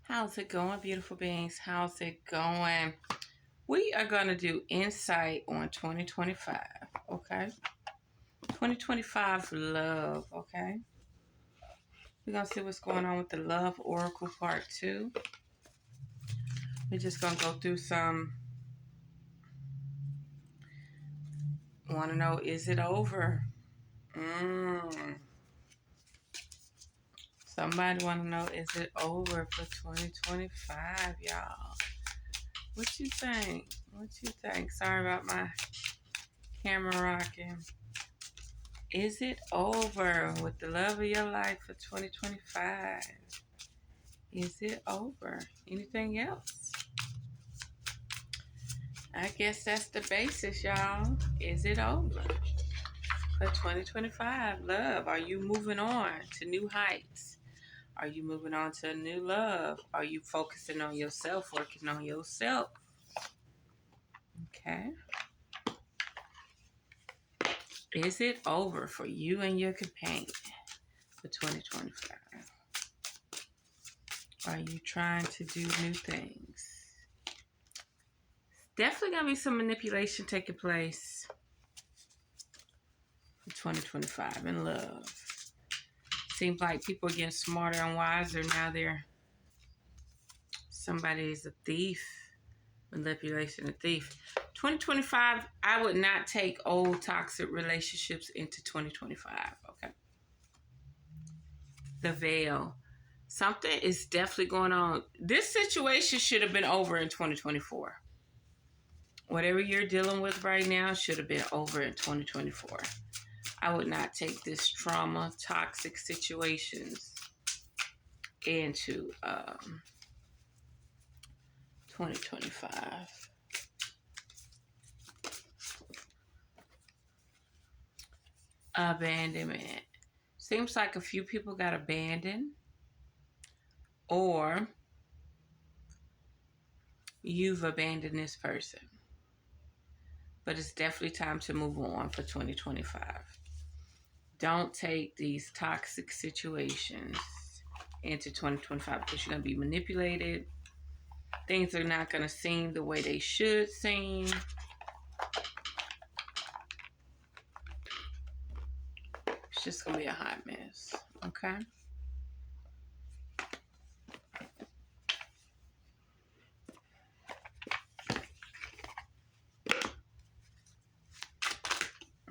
How's it going, beautiful beings? How's it going? We are going to do insight on 2025, okay? 2025 love, okay? We're going to see what's going on with the Love Oracle Part 2. We're just going to go through some. Want to know, is it over? Somebody want to know, is it over for 2025, y'all? What you think? What you think? Sorry about my camera rocking. Is it over with the love of your life for 2025? Is it over? Anything else? I guess that's the basis, y'all. Is it over for 2025? Love. Are you moving on to new heights? Are you moving on to a new love? Are you focusing on yourself, working on yourself? Okay. Is it over for you and your companion for 2025? Are you trying to do new things? Definitely going to be some manipulation taking place for 2025 in love. Seems like people are getting smarter and wiser now. Somebody's a thief. Manipulation, a thief. 2025, I would not take old toxic relationships into 2025, okay? The veil. Something is definitely going on. This situation should have been over in 2024. Whatever you're dealing with right now should have been over in 2024. I would not take this trauma, toxic situations into 2025. Abandonment. Seems like a few people got abandoned, or you've abandoned this person. But it's definitely time to move on for 2025. Don't take these toxic situations into 2025 because you're going to be manipulated. Things are not going to seem the way they should seem. It's just going to be a hot mess. Okay?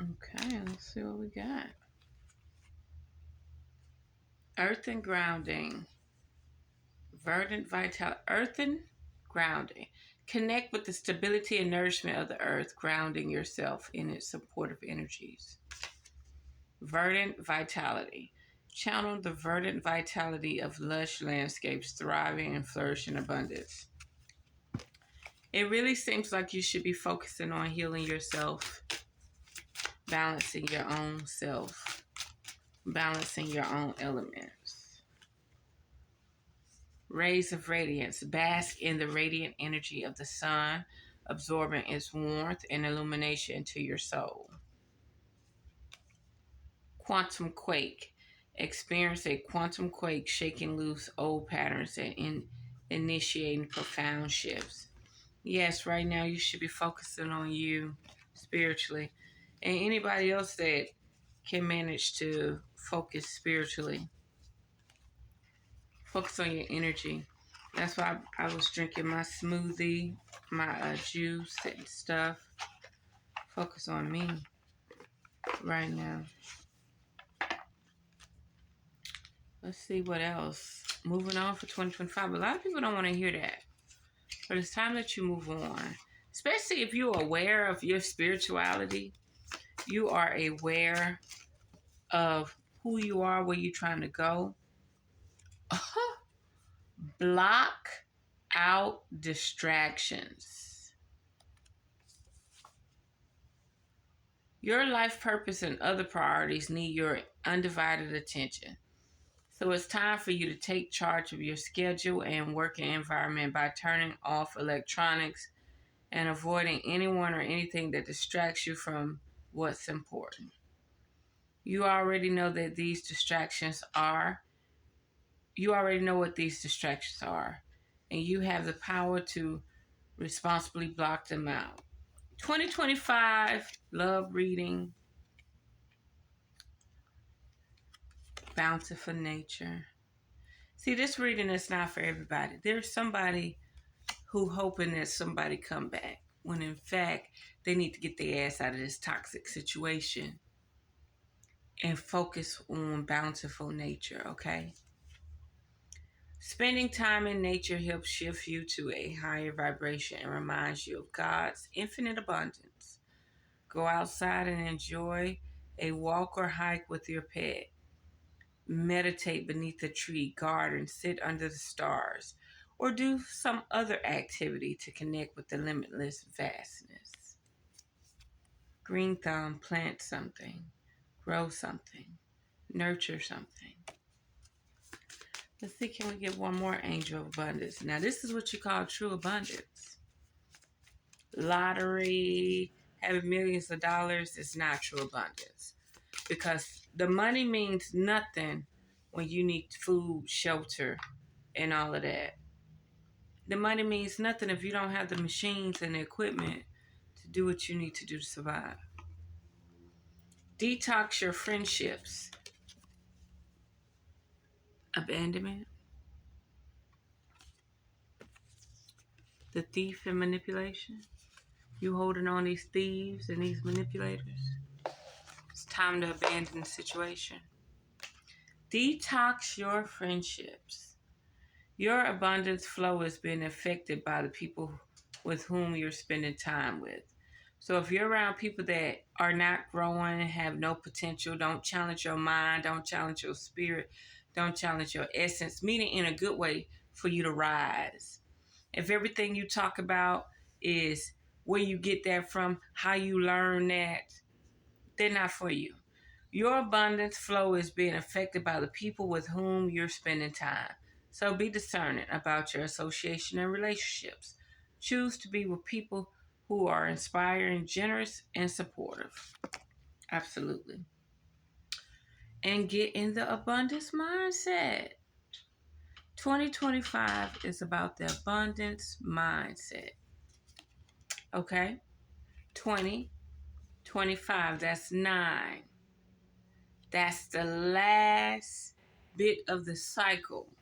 Okay, let's see what we got. Earth and grounding. Verdant vital. Earth and grounding. Connect with the stability and nourishment of the earth, grounding yourself in its supportive energies. Verdant vitality. Channel the verdant vitality of lush landscapes, thriving and flourishing abundance. It really seems like you should be focusing on healing yourself, balancing your own self, balancing your own elements. Rays of radiance. Bask in the radiant energy of the sun, absorbing its warmth and illumination into your soul. Quantum quake. Experience a quantum quake, shaking loose old patterns and initiating profound shifts. Yes, right now you should be focusing on you spiritually. And anybody else that can manage to focus spiritually. Focus on your energy. That's why I was drinking my smoothie, my juice and stuff. Focus on me right now. Let's see what else. Moving on for 2025. A lot of people don't want to hear that. But it's time that you move on. Especially if you're aware of your spirituality. You are aware of who you are, where you're trying to go. Block out distractions. Your life purpose and other priorities need your undivided attention. So it's time for you to take charge of your schedule and working environment by turning off electronics and avoiding anyone or anything that distracts you from what's important. You already know that these distractions are. You already know what these distractions are. and you have the power to responsibly block them out. 2025, love reading, bountiful nature. See, this reading is not for everybody. There's somebody who hoping that somebody come back, when in fact, they need to get their ass out of this toxic situation and focus on bountiful nature, okay? Spending time in nature helps shift you to a higher vibration and reminds you of God's infinite abundance. Go outside and enjoy a walk or hike with your pet. Meditate beneath a tree, garden, sit under the stars, or do some other activity to connect with the limitless vastness. Green thumb, plant something, grow something, nurture something. Let's see, can we get one more angel of abundance? Now, this is what you call true abundance. Lottery, having millions of dollars is not true abundance, because the money means nothing when you need food, shelter, and all of that. The money means nothing if you don't have the machines and the equipment to do what you need to do to survive. Detox your friendships. Abandonment. The thief and manipulation. You holding on these thieves and these manipulators. It's time to abandon the situation. Detox your friendships. Your abundance flow is being affected by the people with whom you're spending time with. So if you're around people that are not growing, have no potential, don't challenge your mind, don't challenge your spirit, don't challenge your essence, meaning in a good way for you to rise. If everything you talk about is where you get that from, how you learn that, they're not for you. Your abundance flow is being affected by the people with whom you're spending time. So be discerning about your association and relationships. Choose to be with people who are inspiring, generous, and supportive. Absolutely. And get in the abundance mindset. 2025 is about the abundance mindset. Okay? 2025, that's 9. That's the last bit of the cycle.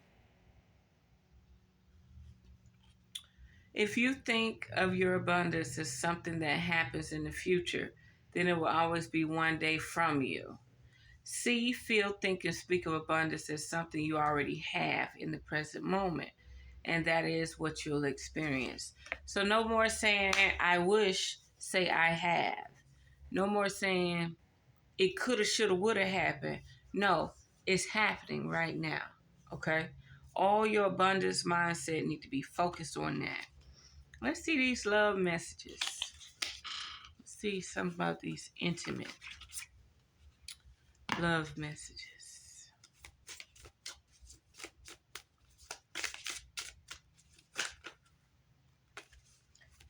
If you think of your abundance as something that happens in the future, then it will always be one day from you. See, feel, think, and speak of abundance as something you already have in the present moment. And that is what you'll experience. So no more saying, I wish, say I have. No more saying, it coulda, shoulda, woulda happened. No, it's happening right now, okay? All your abundance mindset need to be focused on that. Let's see these love messages. Let's see something about these intimate love messages.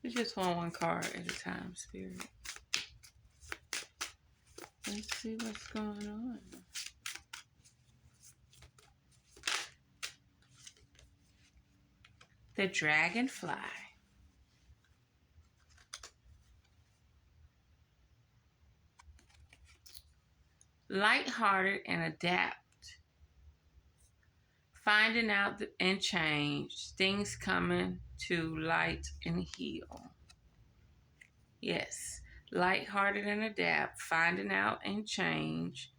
We just want one card at a time, Spirit. Let's see what's going on. The dragonfly. Lighthearted and adapt. Finding out and change. Things coming to light and heal. Yes. Lighthearted and adapt. Finding out and change.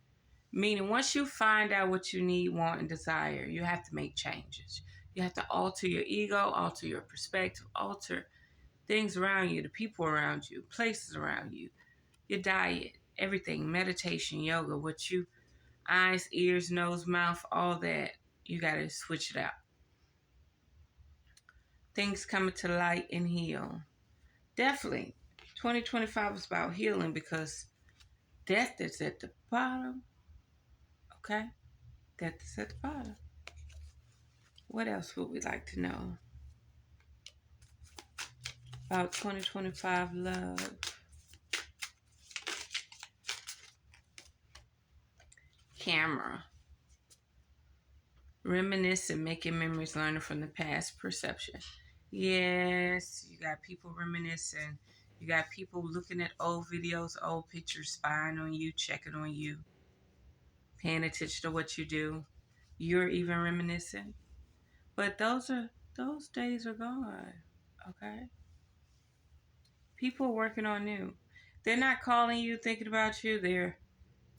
Meaning once you find out what you need, want, and desire, you have to make changes. You have to alter your ego, alter your perspective, alter things around you, the people around you, places around you, your diet, everything, meditation, yoga, what you, eyes, ears, nose, mouth, all that, you got to switch it out. Things coming to light and heal. Definitely, 2025 is about healing because death is at the bottom. Okay? Death is at the bottom. What else would we like to know about 2025 love? Camera. Reminiscing, making memories, learning from the past, perception. Yes, you got people reminiscing. You got people looking at old videos, old pictures, spying on you, checking on you, paying attention to what you do. You're even reminiscing. But those days are gone. Okay? People are working on new. They're not calling you, thinking about you. They're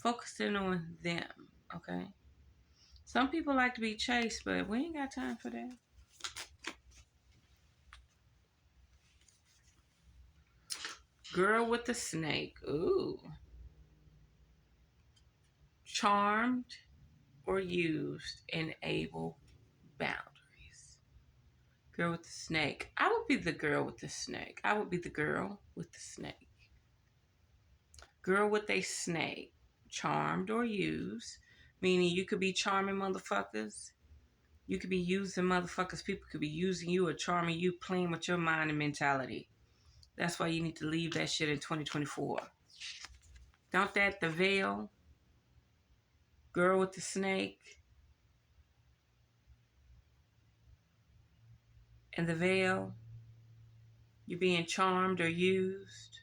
focusing on them. Okay? Some people like to be chased, but we ain't got time for that. Girl with the snake. Ooh. Charmed or used, enable boundaries. Girl with the snake. I would be the girl with the snake. I would be the girl with the snake. Girl with a snake. Charmed or used, meaning you could be charming motherfuckers. You could be using motherfuckers. People could be using you or charming you, playing with your mind and mentality. That's why you need to leave that shit in 2024. Don't that the veil? Girl with the snake. And the veil. You're being charmed or used.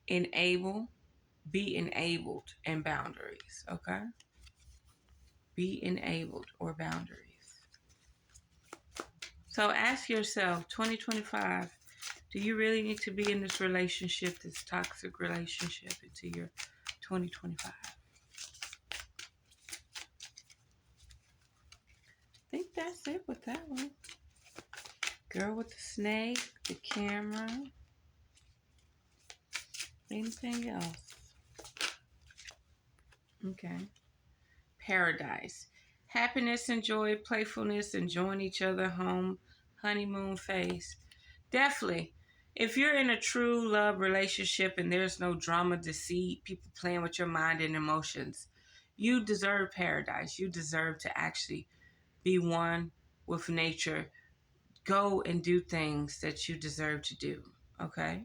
Enable. Be enabled and boundaries. Okay? Be enabled or boundaries. So ask yourself, 2025, do you really need to be in this relationship, this toxic relationship, into your 2025? I think that's it with that one. Girl with the snake, the camera. Anything else? Okay. Paradise. Happiness and joy, playfulness, enjoying each other, home, honeymoon phase. Definitely. If you're in a true love relationship and there's no drama, deceit, people playing with your mind and emotions, you deserve paradise. You deserve to actually be one with nature. Go and do things that you deserve to do. Okay?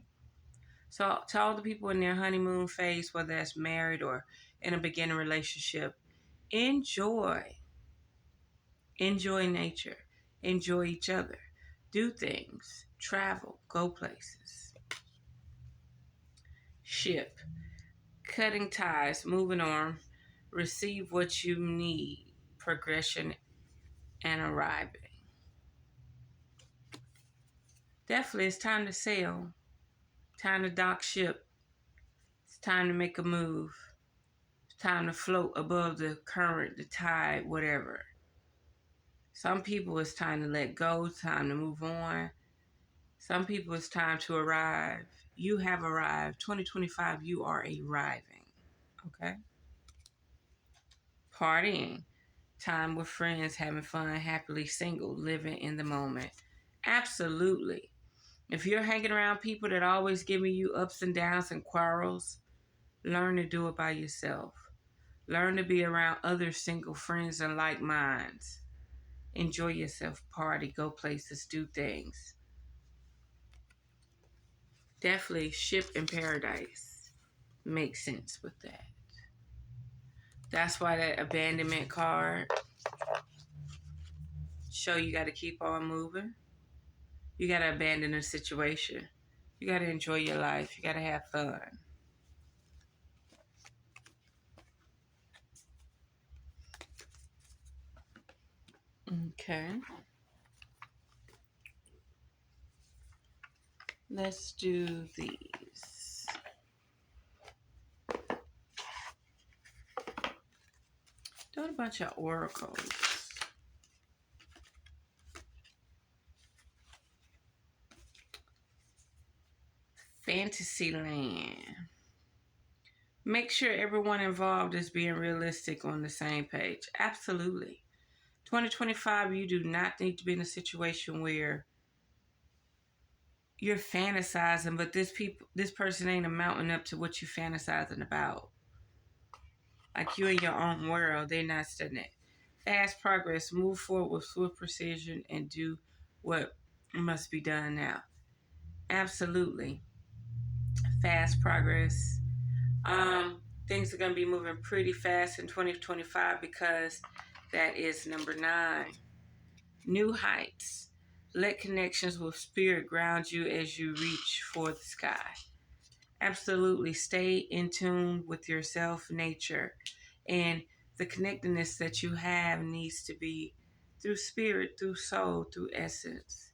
So to all the people in their honeymoon phase, whether that's married or in a beginning relationship, enjoy. Enjoy nature. Enjoy each other. Do things. Travel. Go places. Ship. Cutting ties. Moving on. Receive what you need. Progression and arriving. Definitely, it's time to sail. Time to dock ship. It's time to make a move. It's time to float above the current, the tide, whatever. Some people, it's time to let go. It's time to move on. Some people, it's time to arrive. You have arrived. 2025, you are arriving. Okay? Partying. Time with friends, having fun, happily single, living in the moment. Absolutely. If you're hanging around people that always giving you ups and downs and quarrels, learn to do it by yourself. Learn to be around other single friends and like minds. Enjoy yourself, party, go places, do things. Definitely ship in paradise makes sense with that. That's why that abandonment card show you got to keep on moving. You got to abandon a situation. You got to enjoy your life. You got to have fun. Okay. Let's do these. Doing a bunch of oracles. Fantasyland. Make sure everyone involved is being realistic on the same page. Absolutely. 2025, you do not need to be in a situation where you're fantasizing, but this person ain't amounting up to what you're fantasizing about. Like you in your own world, they're not studying it. Fast progress, move forward with swift precision and do what must be done now. Absolutely. Fast progress. things are going to be moving pretty fast in 2025 because that is number 9. New heights. Let connections with spirit ground you as you reach for the sky. Absolutely. Stay in tune with yourself, nature, and the connectedness that you have needs to be through spirit, through soul, through essence.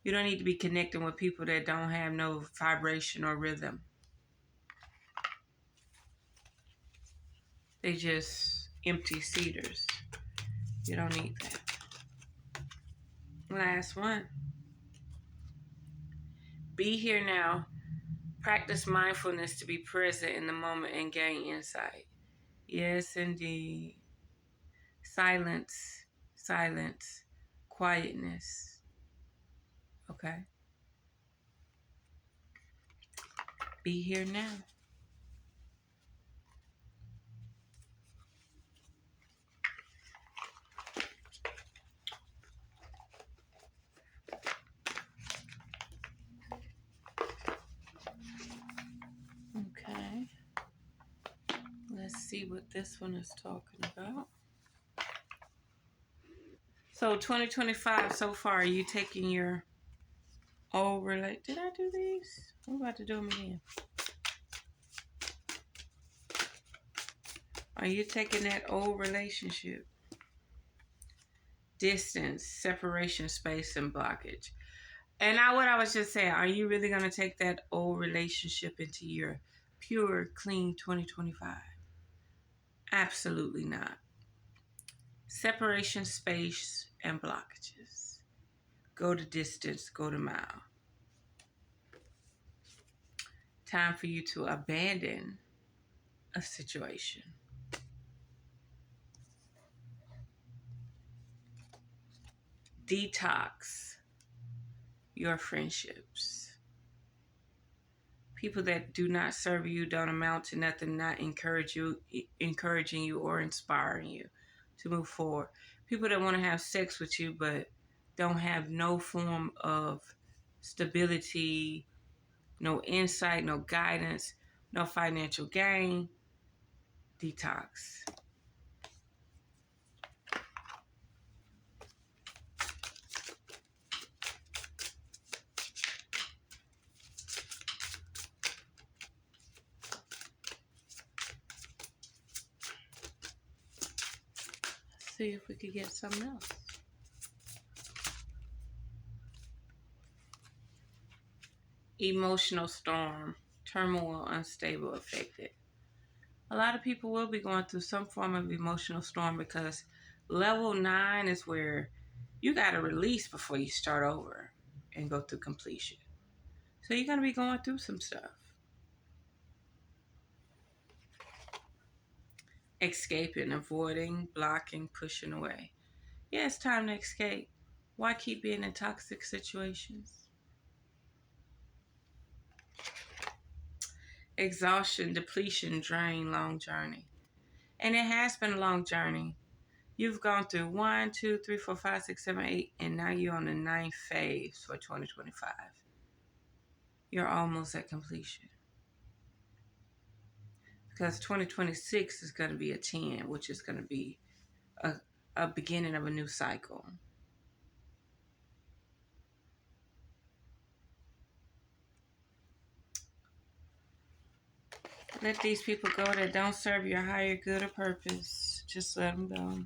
You don't need to be connecting with people that don't have no vibration or rhythm. They just empty cedars. You don't need that. Last one. Be here now. Practice mindfulness to be present in the moment and gain insight. Yes, indeed. Silence, silence, quietness. Okay? Be here now. Okay. Let's see what this one is talking about. So 2025 so far, are you taking your old Did I do these? I'm about to do them again. Are you taking that old relationship? Distance, separation, space, and blockage. And now what I was just saying, are you really going to take that old relationship into your pure, clean 2025? Absolutely not. Separation, space, and blockages. Go to distance, go to mile. Time for you to abandon a situation. Detox your friendships. People that do not serve you, don't amount to nothing, not encouraging you or inspiring you to move forward. People that want to have sex with you but don't have no form of stability, no insight, no guidance, no financial gain. Detox. Let's see if we could get something else. Emotional storm, turmoil, unstable, affected. A lot of people will be going through some form of emotional storm because level 9 is where you got to release before you start over and go through completion. So you're going to be going through some stuff. Escaping, avoiding, blocking, pushing away. Yeah, it's time to escape. Why keep being in toxic situations? Exhaustion, depletion, drain, long journey. And it has been a long journey. You've gone through 1, 2, 3, 4, 5, 6, 7, 8, and now you're on the 9th phase for 2025. You're almost at completion. Because 2026 is going to be a 10, which is going to be a beginning of a new cycle. Let these people go that don't serve your higher good or purpose. Just let them go.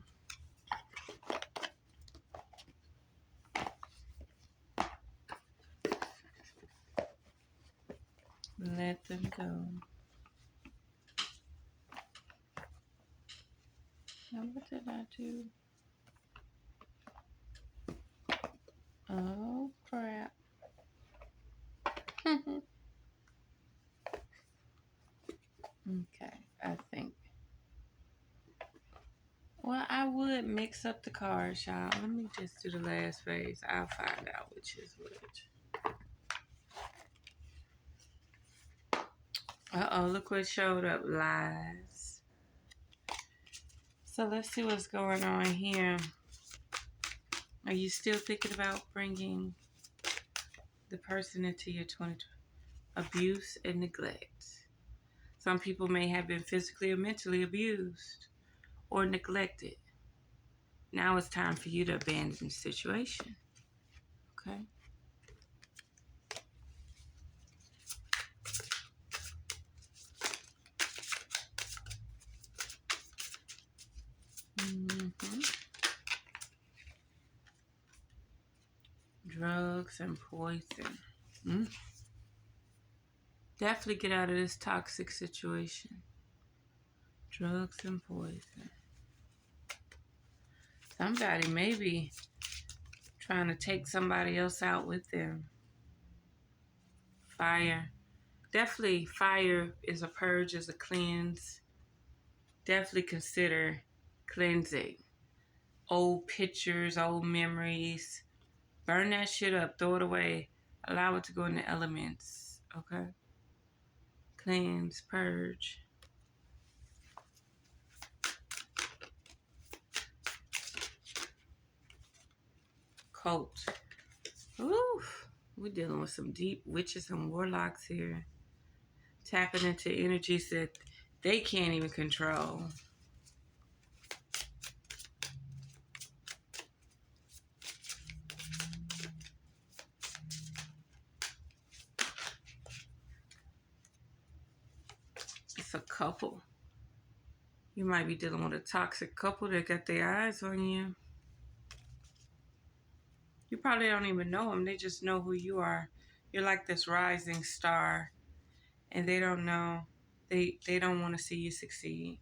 Let them go. Now, what did I do? Oh, crap. Okay, I think. Well, I would mix up the cards, y'all. Let me just do the last phase. I'll find out which is which. Uh-oh, look what showed up. Lies. So let's see what's going on here. Are you still thinking about bringing the person into your 2020? Abuse and neglect. Some people may have been physically or mentally abused or neglected. Now it's time for you to abandon the situation. Okay? Mm-hmm. Drugs and poison. Definitely get out of this toxic situation. Drugs and poison. Somebody may be trying to take somebody else out with them. Fire. Definitely fire is a purge, is a cleanse. Definitely consider cleansing. Old pictures, old memories. Burn that shit up. Throw it away. Allow it to go in the elements. Okay? Cleanse, purge. Cult. Ooh, we're dealing with some deep witches and warlocks here. Tapping into energies that they can't even control. It's a couple. You might be dealing with a toxic couple that got their eyes on you. You probably don't even know them. They just know who you are. You're like this rising star, and they don't know. They don't want to see you succeed.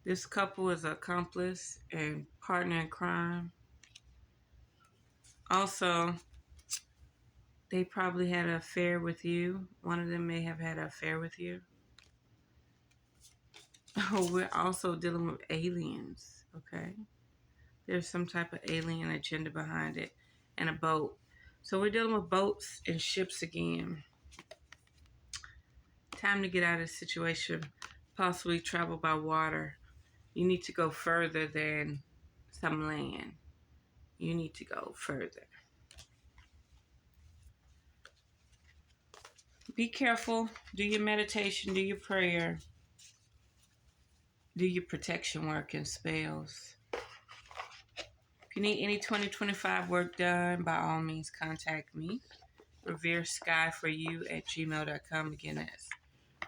This couple is an accomplice and partner in crime. Also, they probably had an affair with you. One of them may have had an affair with you. Oh, we're also dealing with aliens, okay? There's some type of alien agenda behind it, and a boat. So we're dealing with boats and ships again. Time to get out of this situation. Possibly travel by water. You need to go further than some land. You need to go further. Be careful. Do your meditation. Do your prayer. Do your protection work and spells. If you need any 2025 work done, by all means, contact me. RevereSkye'sEssence@gmail.com. Again, that's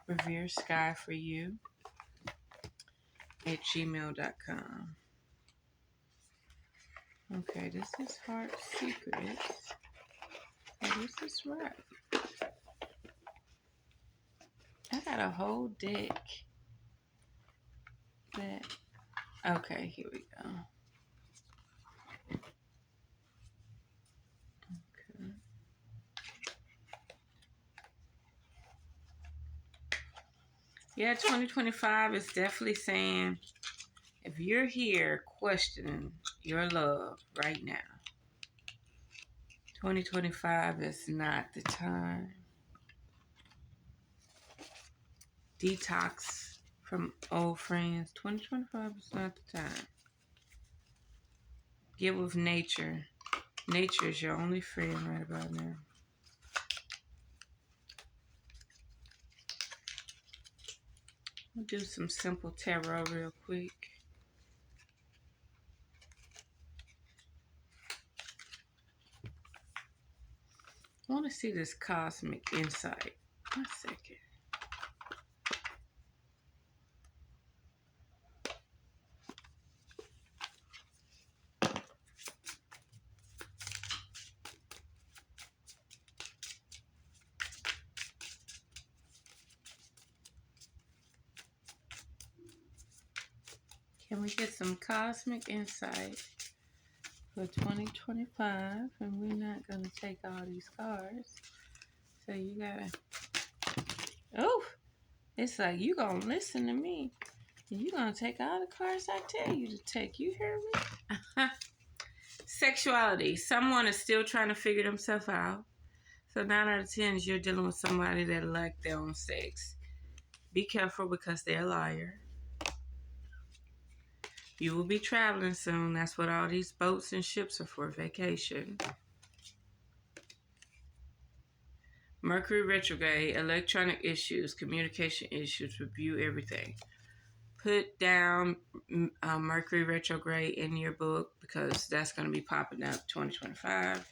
RevereSkye'sEssence@gmail.com. Okay, this is Heart Secrets. Oh, this is right. I got a whole deck. Okay, here we go. Okay. Yeah, 2025 is definitely saying if you're here questioning your love right now, 2025 is not the time. Detox from old friends. 2025 is not the time. Get with nature. Nature is your only friend right about now. We'll do some simple tarot real quick. I want to see this cosmic insight. 1 second. Can we get some cosmic insight for 2025? And we're not going to take all these cards. So you gotta, oh, it's like you gonna listen to me. And you gonna take all the cards I tell you to take. You hear me? Sexuality. Someone is still trying to figure themselves out. So 9 out of 10 is you're dealing with somebody that like their own sex. Be careful because they're a liar. You will be traveling soon. That's what all these boats and ships are for, vacation. Mercury retrograde, electronic issues, communication issues, review everything. Put down Mercury retrograde in your book because that's going to be popping up 2025.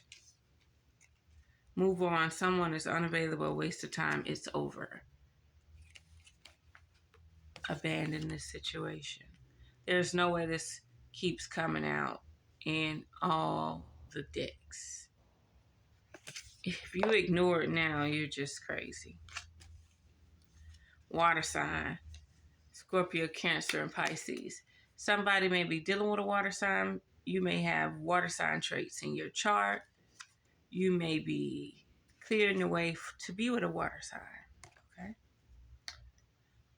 Move on. Someone is unavailable. Waste of time. It's over. Abandon this situation. There's no way this keeps coming out in all the decks. If you ignore it now, you're just crazy. Water sign. Scorpio, Cancer, and Pisces. Somebody may be dealing with a water sign. You may have water sign traits in your chart. You may be clearing the way to be with a water sign. Okay.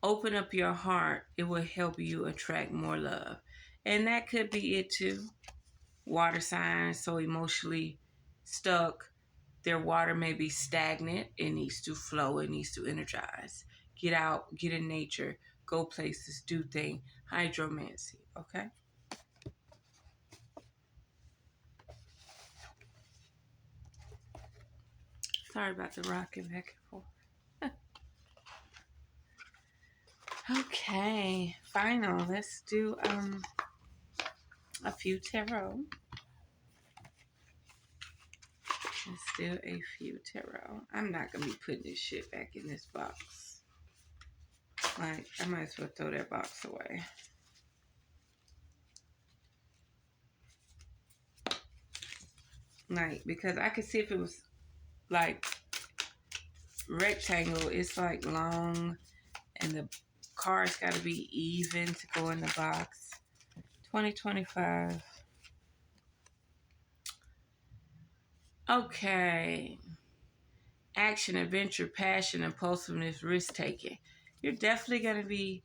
Open up your heart. It will help you attract more love. And that could be it too. Water signs, so emotionally stuck. Their water may be stagnant. It needs to flow. It needs to energize. Get out, get in nature, go places, do things. Hydromancy, okay? Sorry about the rocking back and forth. Okay, final. Let's do a few tarot. Let's do a few tarot. I'm not gonna be putting this shit back in this box. Like, I might as well throw that box away. Like, because I could see if it was like rectangle, it's like long and the cards got to be even to go in the box. 2025. Okay. Action, adventure, passion, impulsiveness, risk taking. You're definitely going to be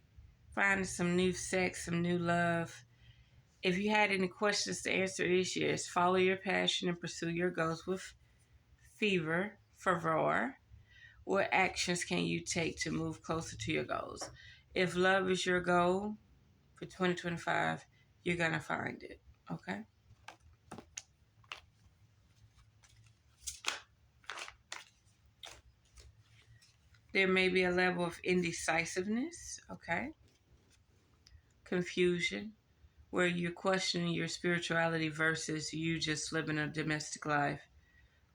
finding some new sex, some new love. If you had any questions to answer this year, follow your passion and pursue your goals with fervor. What actions can you take to move closer to your goals? If love is your goal for 2025, you're going to find it, okay? There may be a level of indecisiveness, okay? Confusion, where you're questioning your spirituality versus you just living a domestic life.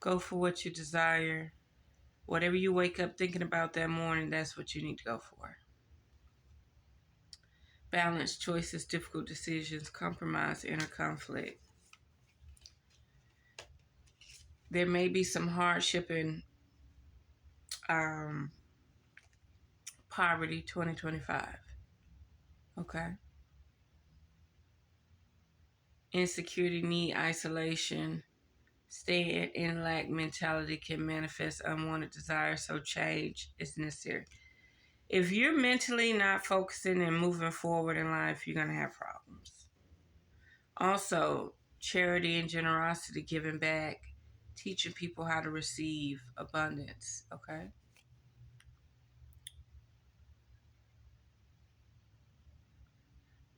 Go for what you desire. Whatever you wake up thinking about that morning, that's what you need to go for. Balance, choices, difficult decisions, compromise, inner conflict. There may be some hardship in poverty 2025. Okay. Insecurity, need, isolation, stay in lack mentality can manifest unwanted desires, so change is necessary. If you're mentally not focusing and moving forward in life, you're going to have problems. Also, charity and generosity, giving back, teaching people how to receive abundance, okay?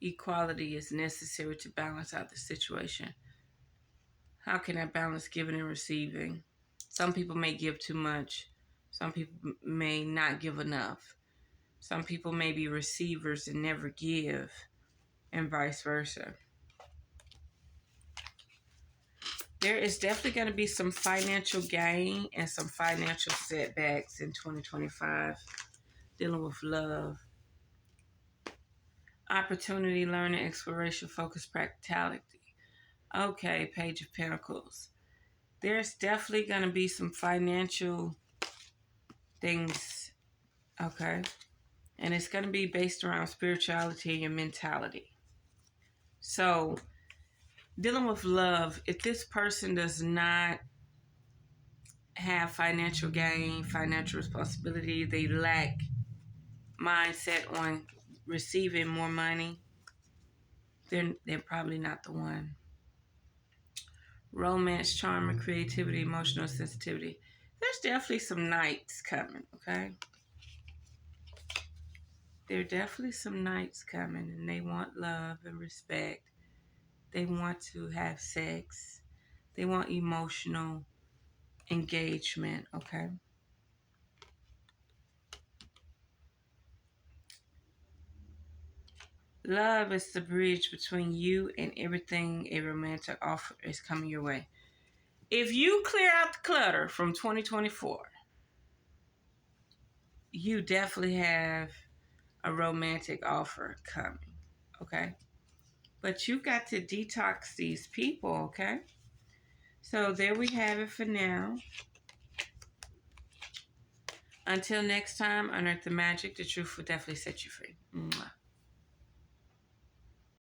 Equality is necessary to balance out the situation. How can I balance giving and receiving? Some people may give too much. Some people may not give enough. Some people may be receivers and never give, and vice versa. There is definitely going to be some financial gain and some financial setbacks in 2025 dealing with love. Opportunity, learning, exploration, focus, practicality. Okay, Page of Pentacles. There's definitely going to be some financial things, okay? And it's going to be based around spirituality and your mentality. So, dealing with love, if this person does not have financial gain, financial responsibility, they lack mindset on receiving more money, they're probably not the one. Romance, charm, and creativity, emotional sensitivity. There's definitely some knights coming, okay? There are definitely some knights coming, and they want love and respect. They want to have sex. They want emotional engagement, okay? Love is the bridge between you and everything a romantic offer is coming your way. If you clear out the clutter from 2024, you definitely have a romantic offer coming, okay? But you got to detox these people, okay? So there we have it for now. Until next time, unearth the magic. The truth will definitely set you free. Mwah.